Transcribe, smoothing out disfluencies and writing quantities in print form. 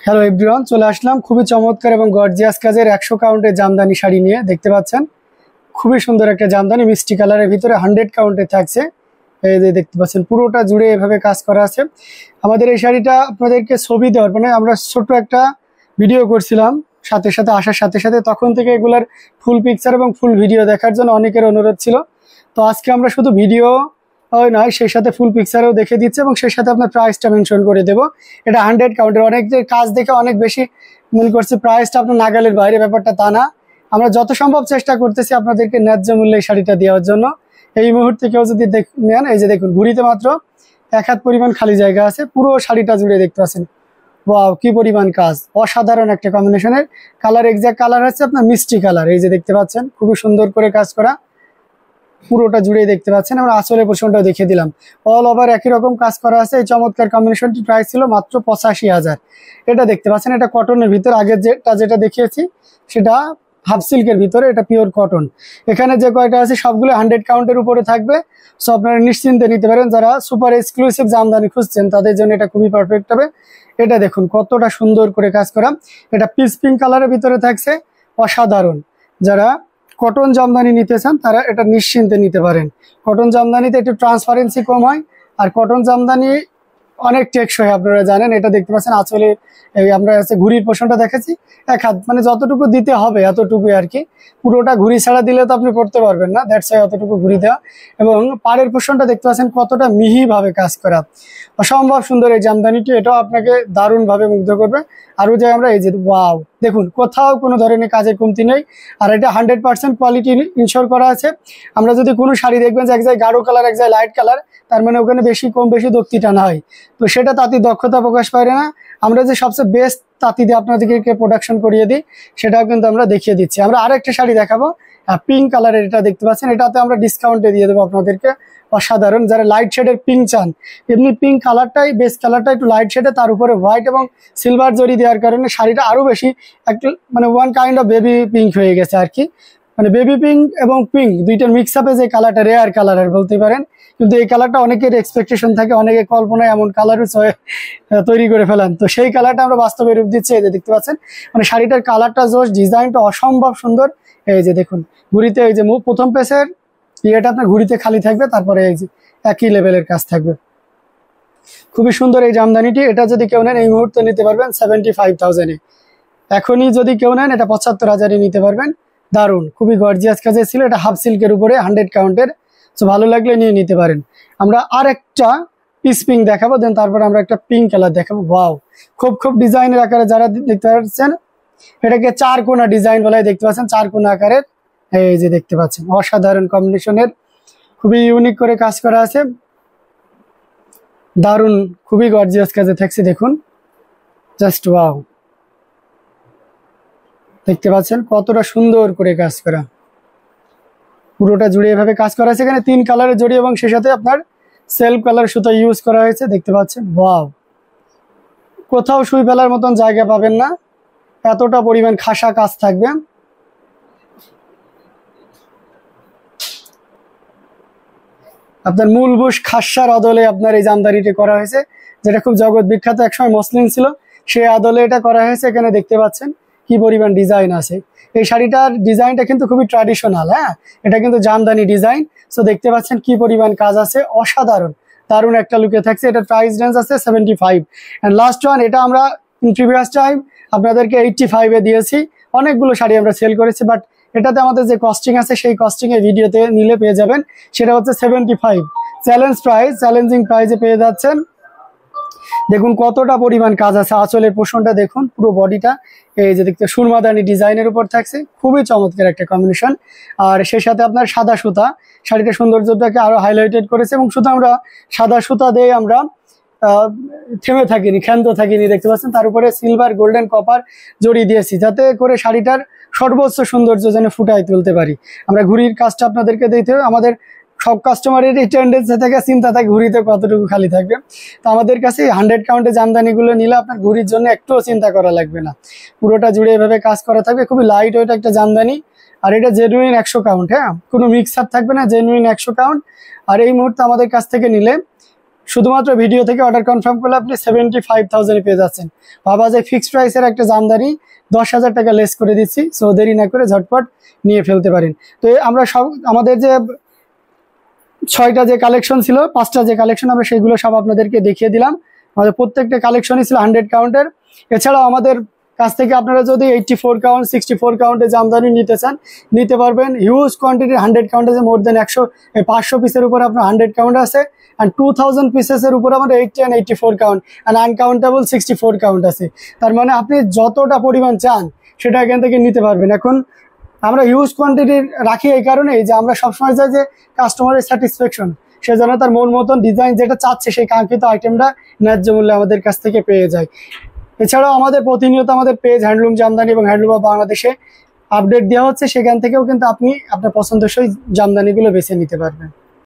Hello everyone, চলে আসলাম খুবই চমৎকার এবং গর্জিয়াস কাজের 100 কাউন্টের জামদানি শাড়ি নিয়ে। দেখতে পাচ্ছেন খুবই সুন্দর একটা জামদানি, মিষ্টি কালারের ভিতরে 100 কাউন্টে থাকছে। এই যে দেখতে পাচ্ছেন পুরোটা জুড়ে এভাবে কাজ করা আছে। আমাদের এই শাড়িটা আপনাদেরকে ছবি দেওয়ার মানে আমরা ছোট একটা ভিডিও করছিলাম সাথে সাথে আসার সাথে সাথে, তখন থেকে এগুলার ফুল পিকচার এবং ফুল ভিডিও দেখার জন্য অনেকের অনুরোধ ছিল। তো আজকে আমরা শুধু ভিডিও নয়, সেই সাথে ফুল পিকচারও দেখে দিচ্ছে এবং সেই সাথে আপনার প্রাইসটা মেনশন করে দেবো। এটা 100 কাউন্টের। অনেকদের কাজ দেখে অনেক বেশি মনে করছে প্রাইসটা আপনার নাগালের বাইরে, ব্যাপারটা তা না। আমরা যত সম্ভব চেষ্টা করতেছি আপনাদেরকে ন্যায্য মূল্যে এই শাড়িটা দেওয়ার জন্য। এই মুহূর্তে কেউ যদি নেন, এই যে দেখুন ঘুরিতে মাত্র 1 হাত পরিমাণ খালি জায়গা আছে, পুরো শাড়িটা জুড়ে দেখতে পাচ্ছেন। ওয়াও, কি পরিমাণ কাজ! অসাধারণ একটা কম্বিনেশনের কালার, এক্সাক্ট কালার হচ্ছে আপনার মিষ্টি কালার। এই যে দেখতে পাচ্ছেন খুবই সুন্দর করে কাজ করা, পুরোটা জুড়ে দেখতে পাচ্ছেন। আমরা আঁচলের পোর্শনটাও দেখিয়ে দিলাম, অল ওভার একই রকম কাজ করা আছে। এই চমৎকার কম্বিনেশনটি প্রাইস ছিল মাত্র 85,000। এটা দেখতে পাচ্ছেন, এটা কটনের ভিতর। আগের যেটা দেখিয়েছি সেটা হাফ সিল্কের ভিতরে, এটা পিওর কটন। এখানে যে কয়টা আছে সবগুলো 100 কাউন্টের উপরে থাকবে। সো আপনারা নিশ্চিন্তে নিতে পারেন। যারা সুপার এক্সক্লুসিভ জামদানি খুঁজছেন তাদের জন্য এটা খুবই পারফেক্ট হবে। এটা দেখুন কতটা সুন্দর করে কাজ করা। এটা পিচ পিঙ্ক কালারের ভিতরে থাকছে, অসাধারণ। যারা কটন জামদানি নিতে চান তারা এটা নিশ্চিন্তে নিতে পারেন। কটন জামদানিতে একটু ট্রান্সপারেন্সি কম হয়, আর কটন জামদানি অনেক টেকসই। আপনারা জানেন, এটা দেখতে পাচ্ছেন আঁচলে আমরা ঘুড়ির পোর্শনটা দেখেছি 1 হাত, মানে যতটুকু দিতে হবে এতটুকুই আর কি। পুরোটা ঘুড়ি ছাড়া দিলে তো আপনি পড়তে পারবেন না, দ্যাটস ওয়াই অতটুকু ঘুড়ি দেওয়া। এবং পাড়ের পোর্শনটা দেখতে পাচ্ছেন কতটা মিহিভাবে কাজ করা, অসম্ভব সুন্দর এই জামদানিটি। এটাও আপনাকে দারুণভাবে মুগ্ধ করবে। আরও যে আমরা এই যে ওয়াও দেখুন, কোথাও কোনো ধরনের কাজের কমতি নেই। আর এটা 100% কোয়ালিটি ইনশোর করা আছে। আমরা যদি কোনো শাড়ি দেখবেন যে এক জায়গায় গাঢ় কালার, এক জায়গায় লাইট কালার, তার মানে ওখানে বেশি কম বেশি দক্তি টানা হয়, তো সেটা তাঁতির দক্ষতা প্রকাশ পায় না। আমরা যে সবচেয়ে বেস্ট তাঁতি দিয়ে আপনাদেরকে প্রোডাকশন করিয়ে দিই, সেটাও কিন্তু আমরা দেখিয়ে দিচ্ছি। আমরা আরেকটা শাড়ি দেখাবো পিঙ্ক কালারের, এটা দেখতে পাচ্ছেন। এটাতে আমরা ডিসকাউন্টে দিয়ে দেবো আপনাদেরকে। অসাধারণ। যারা লাইট শেডের পিঙ্ক চান, এমনি পিঙ্ক কালারটাই বেস কালারটা একটু লাইট শেডে, তার উপরে হোয়াইট এবং সিলভার জরি দেওয়ার কারণে শাড়িটা আরো বেশি একটু মানে one kind of baby pink হয়ে গেছে আর কি। মানে বেবি পিঙ্ক এবং পিঙ্ক দুইটার মিক্স আপে যে কালারটা, রেয়ার কালারের বলতে পারেন। কিন্তু এই কালারটা অনেকের এক্সপেকটেশন থাকে, অনেকে কল্পনায় এমন কালারও তৈরি করে ফেলেন। তো সেই কালারটা আমরা বাস্তবে রূপ দিচ্ছি। এই যে দেখতে পাচ্ছেন, মানে শাড়িটার কালারটা জোশ, ডিজাইনটা অসম্ভব সুন্দর। এই যে দেখুন ঘুড়িতে এই যে প্রথম পেসের ইয়েটা আপনার ঘুড়িতে খালি থাকবে, তারপরে এই যে একই লেভেলের কাজ থাকবে। খুবই সুন্দর এই জামদানিটি। এটা যদি কেউ নেন এই মুহূর্তে নিতে পারবেন 75,000-এ। এখনই যদি কেউ নেন এটা 75,000-এ নিতে পারবেন। দারুণ, খুবই গর্জিয়াস কাজে ছিল। এটা হাফ সিল্কের উপরে 100 কাউন্টের। সো ভালো লাগলে নিয়ে নিতে পারেন। আমরা আর একটা পিস পিঙ্ক দেখাবো, দেন তারপরে আমরা একটা পিঙ্ক কালার দেখাবো। ওয়াও, খুব ডিজাইনের আকারে যারা দেখতে পাচ্ছেন, এটাকে 4 কোনা ডিজাইন বলে। দেখতে পাচ্ছেন 4 কোনা আকারের। এই যে দেখতে পাচ্ছেন অসাধারণ কম্বিনেশনের, খুবই ইউনিক করে কাজ করা আছে। দারুণ, খুবই গর্জিয়াস কাজে থাকছে। দেখুন জাস্ট ওয়াও, দেখতে পাচ্ছেন কতটা সুন্দর করে কাজ করা, পুরোটা জুড়ে এভাবে কাজ করা আছে। এখানে 3 কালারের জড়ি এবং সে সাথে আপনার সেলফ কালার সুতা ইউজ করা হয়েছে। দেখতে পাচ্ছেন ওয়াও, কোথাও সুই ফেলার মতন জায়গা পাবেন না, এতটা পরিমাণ খাসা কাজ থাকবে। আপনার মূল বুশ খাসার আদলে আপনার এই জামদানিটি করা হয়েছে, যেটা খুব জগৎ বিখ্যাত, একসময় মসলিন ছিল, সেই আদলে এটা করা হয়েছে। এখানে দেখতে পাচ্ছেন কি পরিমাণ ডিজাইন আছে। এই শাড়িটার ডিজাইনটা কিন্তু খুবই ট্র্যাডিশনাল। হ্যাঁ, এটা কিন্তু জামদানি ডিজাইন। সো দেখতে পাচ্ছেন কি পরিমাণ কাজ আছে, অসাধারণ দারুণ একটা লুকে থাকছে। এটা প্রাইস রেঞ্জ আছে 75। অ্যান্ড লাস্ট ওয়ান, এটা আমরা প্রিভিয়াস টাইম আপনাদেরকে 85-এ দিয়েছি। অনেকগুলো শাড়ি আমরা সেল করেছি, বাট এটাতে আমাদের যে কস্টিং আছে সেই কস্টিং এর ভিডিওতে নিলে পেয়ে যাবেন। সেটা হচ্ছে 75 চ্যালেঞ্জ প্রাইস, চ্যালেঞ্জিং প্রাইসে পেয়ে যাচ্ছেন। দেখুন কতটা পরিমাণ কাজ আছে। আঁচলের পোর্শনটা দেখুন, পুরো বডিটা এই যে দেখতে সুরমাদানি ডিজাইনের উপর থাকছে, খুবই চমৎকার একটা কম্বিনেশন। আর সেই সাথে আপনার সাদা সুতা শাড়িটা সৌন্দর্যটাকে আরো হাইলাইটেড করেছে। এবং শুধু আমরা সাদা সুতা দিয়ে আমরা থেমে থাকিনি, ক্ষান্ত থাকিনি। দেখতে পাচ্ছেন তার উপরে সিলভার, গোল্ডেন, কপার জড়ি দিয়েছি, যাতে করে শাড়িটার সর্বোচ্চ সৌন্দর্য যেন ফুটাই তুলতে পারি। আমরা ঘুড়ির কাজটা আপনাদেরকে দিতে হবে। আমাদের সব কাস্টমারের এই টেন্ডেন্সি থেকে চিন্তা থাকে ঘুড়িতে কতটুকু খালি থাকবে। তো আমাদের কাছে 100 কাউন্টে জামদানিগুলো নিলে আপনার ঘুড়ির জন্য একটুও চিন্তা করা লাগবে না, পুরোটা জুড়ে এভাবে কাজ করা থাকবে। খুবই লাইট ওয়েট একটা জামদানি। আর এটা জেনুইন 100 কাউন্ট। হ্যাঁ, কোনো মিক্স আপ থাকবে না, জেনুইন 100 কাউন্ট। আর এই মুহূর্তে আমাদের কাছ থেকে নিলে শুধুমাত্র ভিডিও থেকে অর্ডার কনফার্ম করলে আপনি 75,000 পেয়ে যাচ্ছেন। বাবা যে ফিক্সড প্রাইসের একটা জামদানি 10,000 টাকা লেস করে দিচ্ছি, সো দেরি না করে ঝটপট নিয়ে ফেলতে পারেন। তো আমরা সব আমাদের যে 6টা যে কালেকশন ছিল, 5টা যে কালেকশন, আমরা সেগুলো সব আপনাদেরকে দেখিয়ে দিলাম। আমাদের প্রত্যেকটা কালেকশনই ছিল 100 কাউন্টের। এছাড়াও আমাদের কাছ থেকে আপনারা যদি 84 কাউন্ট 64 কাউন্টে জামদানি নিতে চান নিতে পারবেন। হিউজ কোয়ান্টিটির 100 কাউন্ট আছে, মোর দেন 500 পিসের উপর আপনার 100 কাউন্ট আছে, অ্যান্ড 2000 পিসেসের উপর আমাদের 80 and 84 count and uncountable 64 count আছে। তার মানে আপনি যতটা পরিমাণ চান সেটা এখান থেকে নিতে পারবেন। এখন আমরা হিউজ কোয়ান্টিটির রাখি এই কারণেই যে আমরা সবসময় চাই যে কাস্টমারের স্যাটিসফ্যাকশন, সে যেন তার মন মতন ডিজাইন যেটা চাচ্ছে সেই কাঙ্ক্ষিত আইটেমটা ন্যায্য মূল্যে আমাদের কাছ থেকে পেয়ে যায়। এছাড়াও আমাদের প্রতিনিয়ত আমাদের পেজ হ্যান্ডলুম জামদানি এবং হ্যান্ডলুম অফ বাংলাদেশে আপডেট দেওয়া হচ্ছে, সেখান থেকেও কিন্তু আপনি আপনার পছন্দসই জামদানিগুলো বেছে নিতে পারবেন।